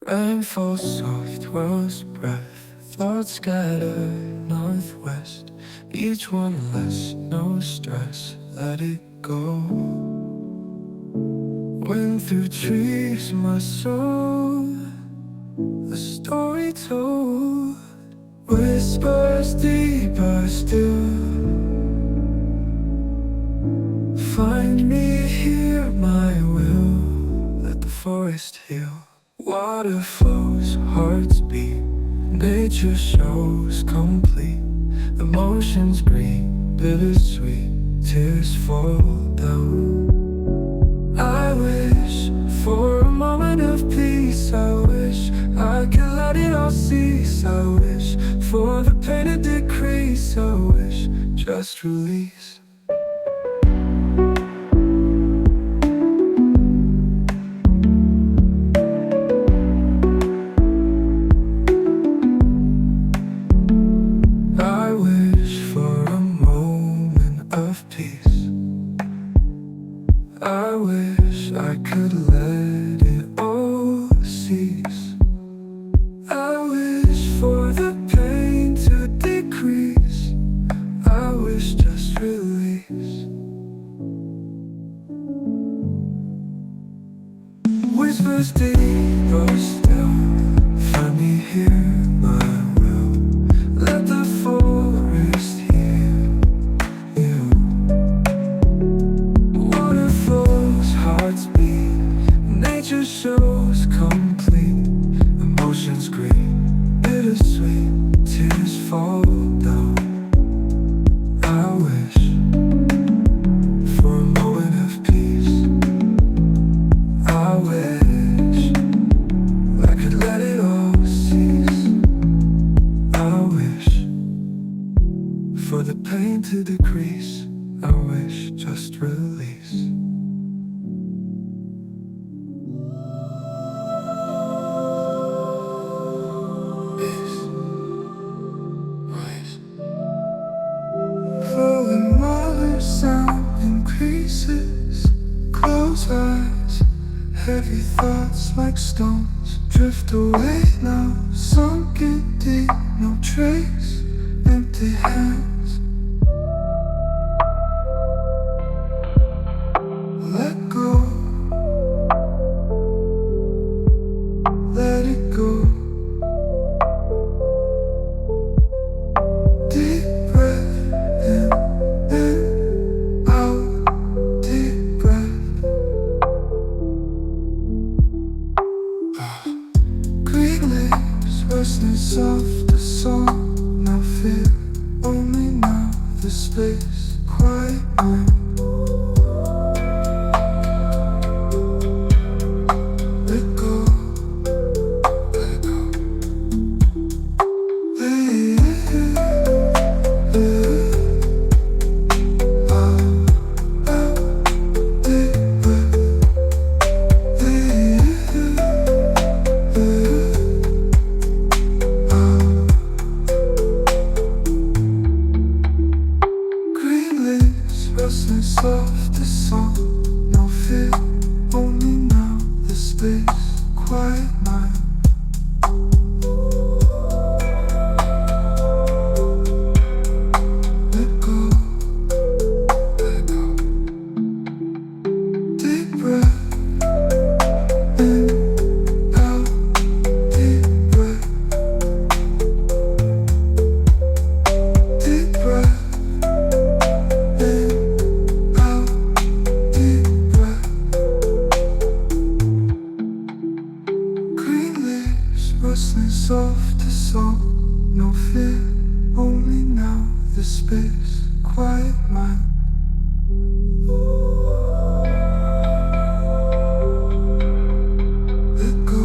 Rain falls soft, world's breath. Thoughts scattered northwest. Each one less, no stress. Let it go. Wind through trees, my soul. A story told. Whispers deeper still. Find me here, my will. Let the forest heal. Water flows, hearts beat. Nature shows complete. Emotions green, bittersweet. Tears fall down. I wish for a moment of peace. I wish I could let it all cease. I wish for the pain to decrease. I wish just release. I wish for a moment of peace. I wish I could let it all cease. I wish for the pain to decrease. I wish just release. Whispers deeper still. Find me here, my will. Let the forest heal you. Water flows, hearts beat. Nature shows complete. Emotions green, bittersweet. Tears fall down. I wish for a moment of peace. I wish I could let it all cease. I wish for the pain to decrease. I wish just release. Peace, release. Flowing water, sound increases. Close eyes, heavy thoughts like stones drift away now, sunken deep, no trace, empty hands. Let go, let it go. Deep breath in, out, deep breath. Green leaves rustling soft, a song, no fear. Only now the space, quiet mind. Let go, let it go. Green leaves rustling soft, a song, no fear. Only now the space, quiet mind. Let go, let it go. Deep breath in, out, deep breath. Deep breath in, out, deep breath. Green leaves rustling soft, a song, no fear. Only now the space, quiet mind. Let go,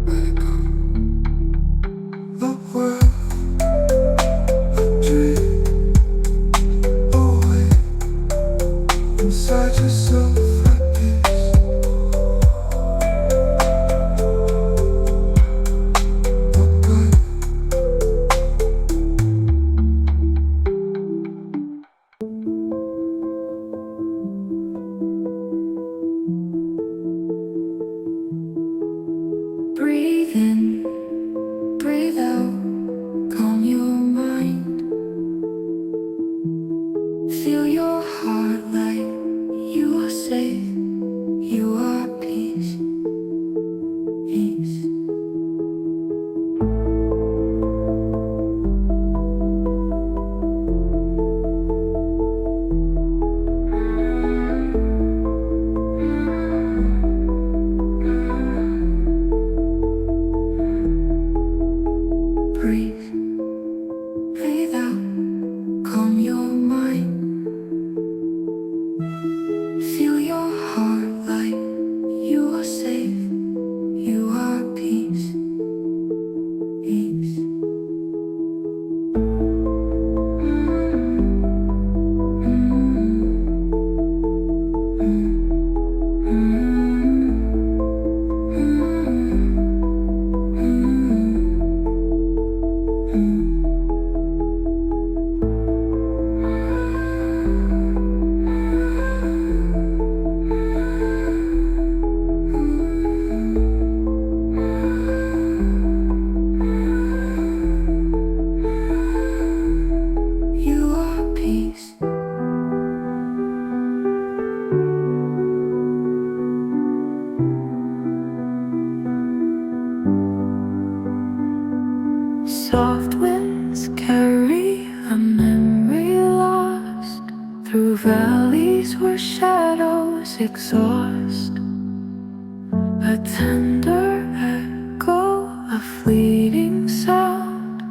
let it go. The world, a dream. Away inside yourself at peace. What good? valleys where shadows exhaust, a tender echo, a fleeting sound,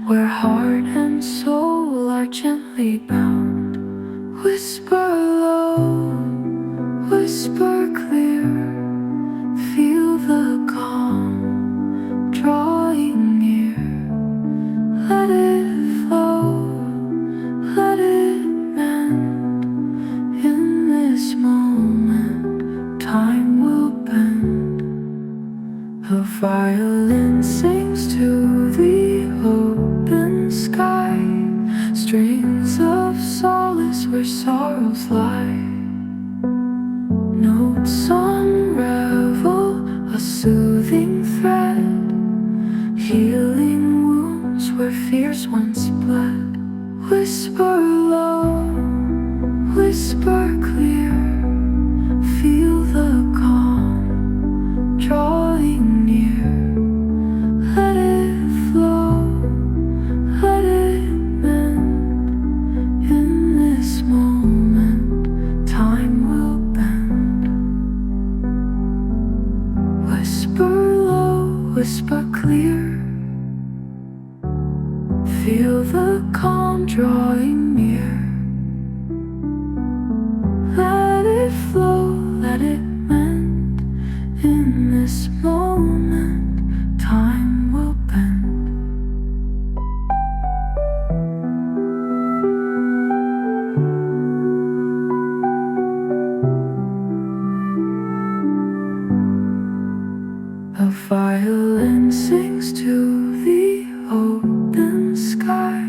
where heart and soul are gently bound. Whisper low, whisper clear, feel the calm drawing near. Let it flow, let it mend. In this moment, time will bend. A violin sings to the open sky, strings of solace where sorrows lie. Notes unravel, a soothing thread, healing wounds where fears once bled. Whisper low, whisper clear, feel the calm drawing near. Let it flow, let it mend. In this moment, time will bend. Whisper low, whisper clear, feel the calm drawing near. Let it flow, let it mend. In this moment, time will bend. A violin sings to the open sky,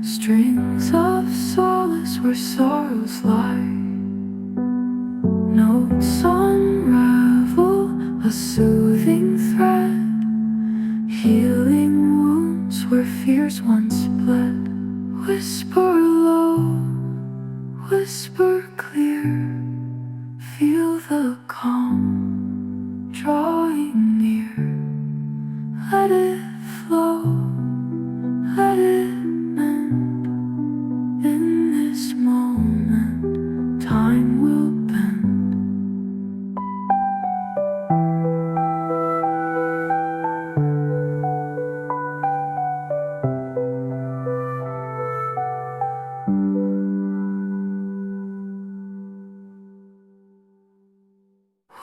strings of solace where sorrows lie. Notes unravel, a soothing thread, healing wounds where fears once bled. Whisper low, whisper clear, feel the calm drawing near. Let it flow, let it mend. In this moment, time will bend.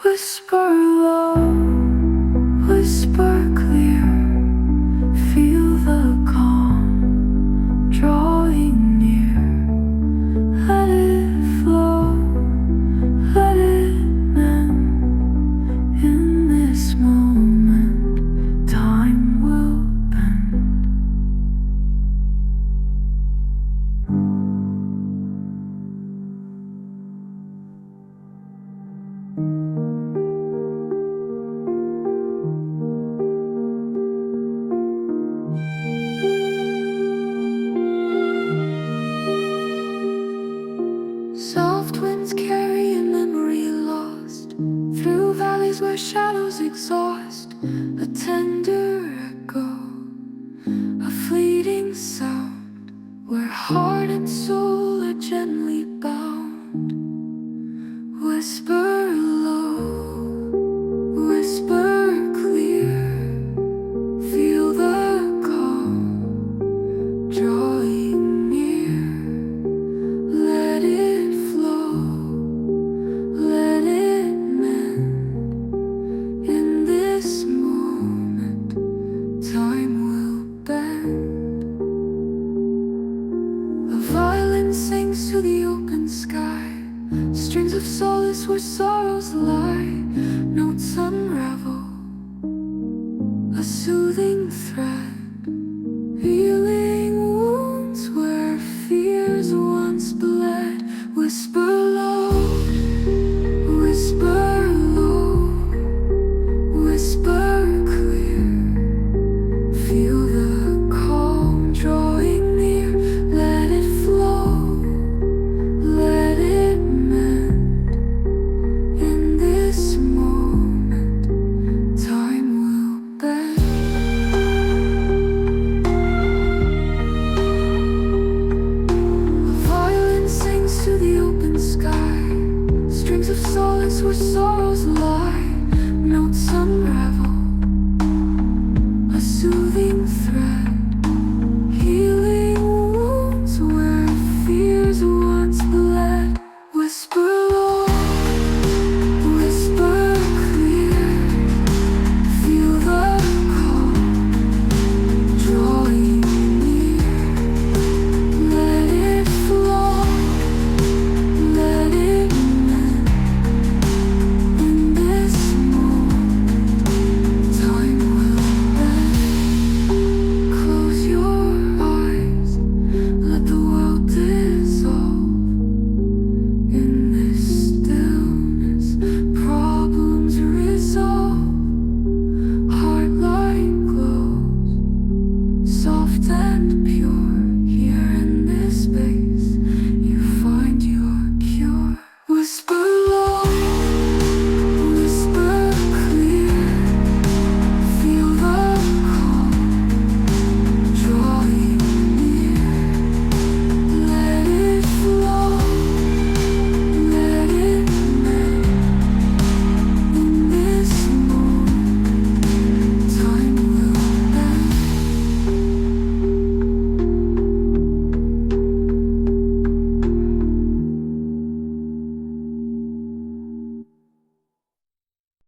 Whisper low, whisper clear, feel the calm drawing near. Let it flow, let it mend. In this moment, time will bend. Soft winds carry a memory lost, through valleys where shadows exhaust, a tender echo, a fleeting sound, where heart and soul are gently bound. Whisper low, whisper clear, feel the calm drawing near. Let it flow, let it mend. In this moment, time will bend. A violin sings to the open sky, strings of solace where sorrows lie. Notes unravel, a soothing thread,